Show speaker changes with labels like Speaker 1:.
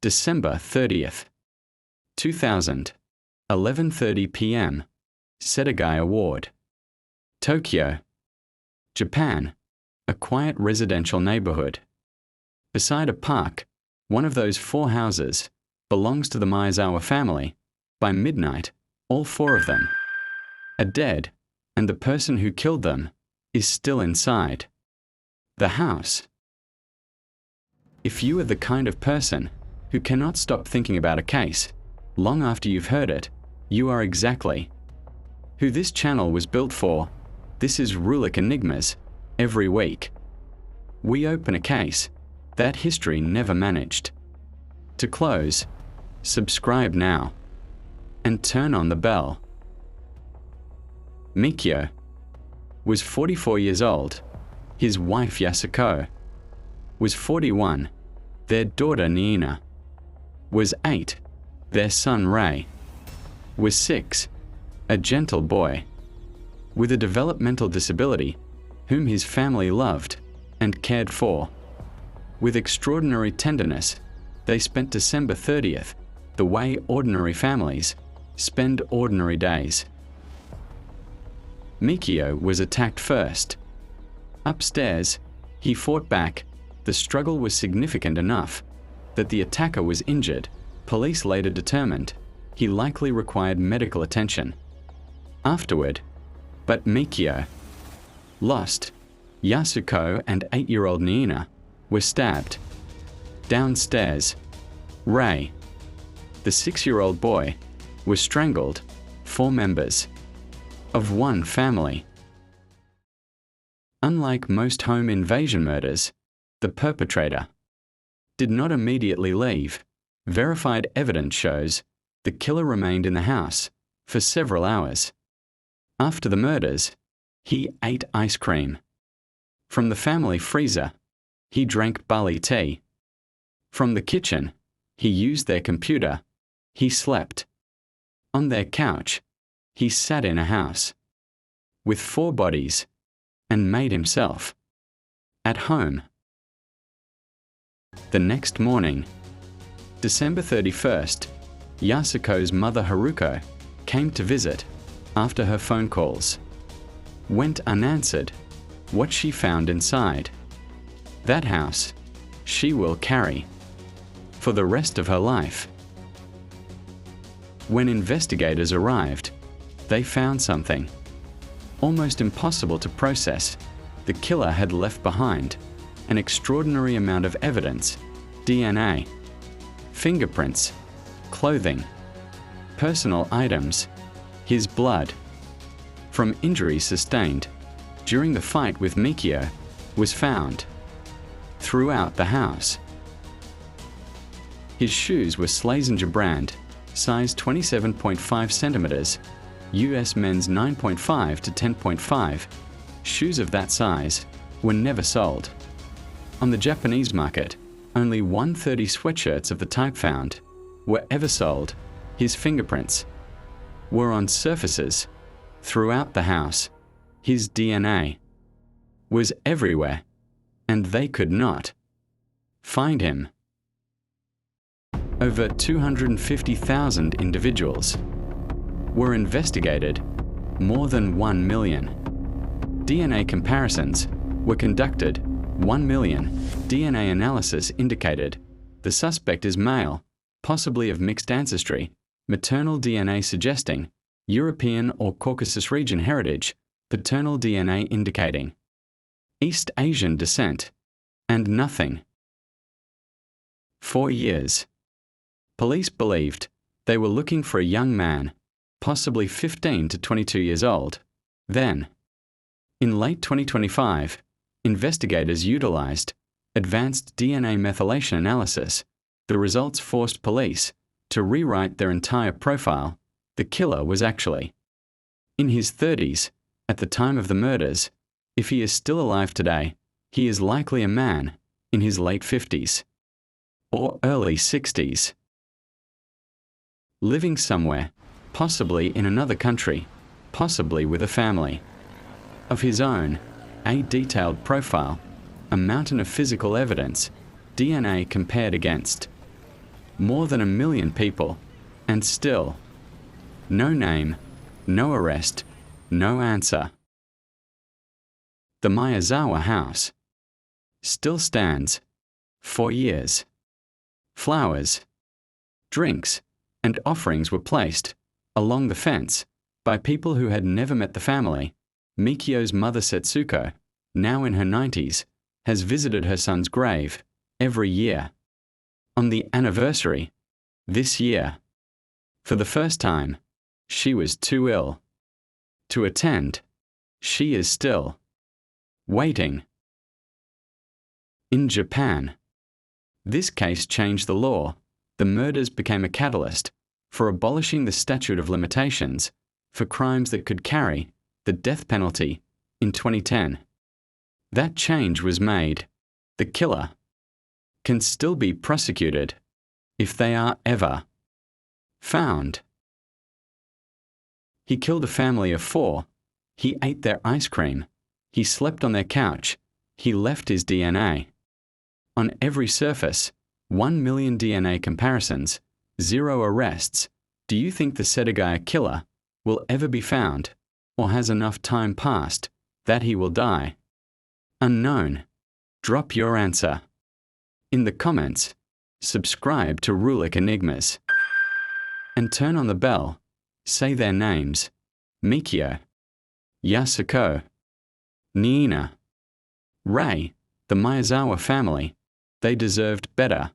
Speaker 1: December 30th, 2000, 11:30 p.m., Setagaya Ward, Tokyo, Japan, a quiet residential neighborhood. Beside a park, one of those 4 houses belongs to the Miyazawa family. By midnight, all 4 of them are dead, and the person who killed them is still inside the house. If you are the kind of person who cannot stop thinking about a case long after you've heard it, you are exactly who this channel was built for. This is Rulik Enigmas. Every week, we open a case that history never managed to close. Subscribe now and turn on the bell. Mikio was 44 years old. His wife Yasuko was 41. Their daughter Niina was 8. Their son Ray was 6, a gentle boy with a developmental disability whom his family loved and cared for. With extraordinary tenderness, they spent December 30th the way ordinary families spend ordinary days. Mikio was attacked first. Upstairs, he fought back. The struggle was significant enough that the attacker was injured. Police later determined he likely required medical attention afterward, but Mikio lost. Yasuko and 8-year-old Niina were stabbed. Downstairs, Ray, the 6-year-old boy, was strangled. 4 members of one family. Unlike most home invasion murders, the perpetrator did not immediately leave. Verified evidence shows the killer remained in the house for several hours. After the murders, he ate ice cream from the family freezer. He drank barley tea from the kitchen. He used their computer. He slept on their couch. He sat in a house with 4 bodies and made himself at home. The next morning, December 31st, Yasuko's mother Haruko came to visit. After her phone calls went unanswered, what she found inside that house she will carry for the rest of her life. When investigators arrived, they found something almost impossible to process. The killer had left behind an extraordinary amount of evidence: DNA, fingerprints, clothing, personal items, his blood from injuries sustained during the fight with Mikio was found throughout the house. His shoes were Slazenger brand, size 27.5 centimeters, US men's 9.5 to 10.5. Shoes of that size were never sold. On the Japanese market, only 130 sweatshirts of the type found were ever sold. His fingerprints were on surfaces throughout the house. His DNA was everywhere, and they could not find him. Over 250,000 individuals were investigated, more than 1 million. DNA comparisons were conducted. 1 million DNA analysis indicated the suspect is male, possibly of mixed ancestry, maternal DNA suggesting European or Caucasus region heritage, paternal DNA indicating East Asian descent, and nothing. 4 years. Police believed they were looking for a young man, possibly 15 to 22 years old. Then, in late 2025, investigators utilized advanced DNA methylation analysis. The results forced police to rewrite their entire profile. The killer was actually in his 30s at the time of the murders. If he is still alive today, he is likely a man in his late 50s or early 60s. Living somewhere, possibly in another country, possibly with a family of his own. A detailed profile, a mountain of physical evidence, DNA compared against More than 1 million people, and still no name, no arrest, no answer. The Miyazawa house still stands for years. Flowers, drinks, and offerings were placed along the fence by people who had never met the family. Mikio's mother Setsuko, now in her 90s, has visited her son's grave every year. On the anniversary, this year, for the first time, she was too ill to attend. She is still waiting. In Japan, this case changed the law. The murders became a catalyst for abolishing the statute of limitations for crimes that could carry the death penalty in 2010. That change was made. The killer can still be prosecuted if they are ever found. He killed a family of 4. He ate their ice cream. He slept on their couch. He left his DNA. On every surface, 1 million DNA comparisons, 0 arrests. Do you think the Setagaya killer will ever be found, or has enough time passed that he will die? Unknown. Drop your answer in the comments. Subscribe to Rulik Enigmas and turn on the bell. Say their names: Mikio, Yasuko, Niina, Ray. The Miyazawa family, they deserved better.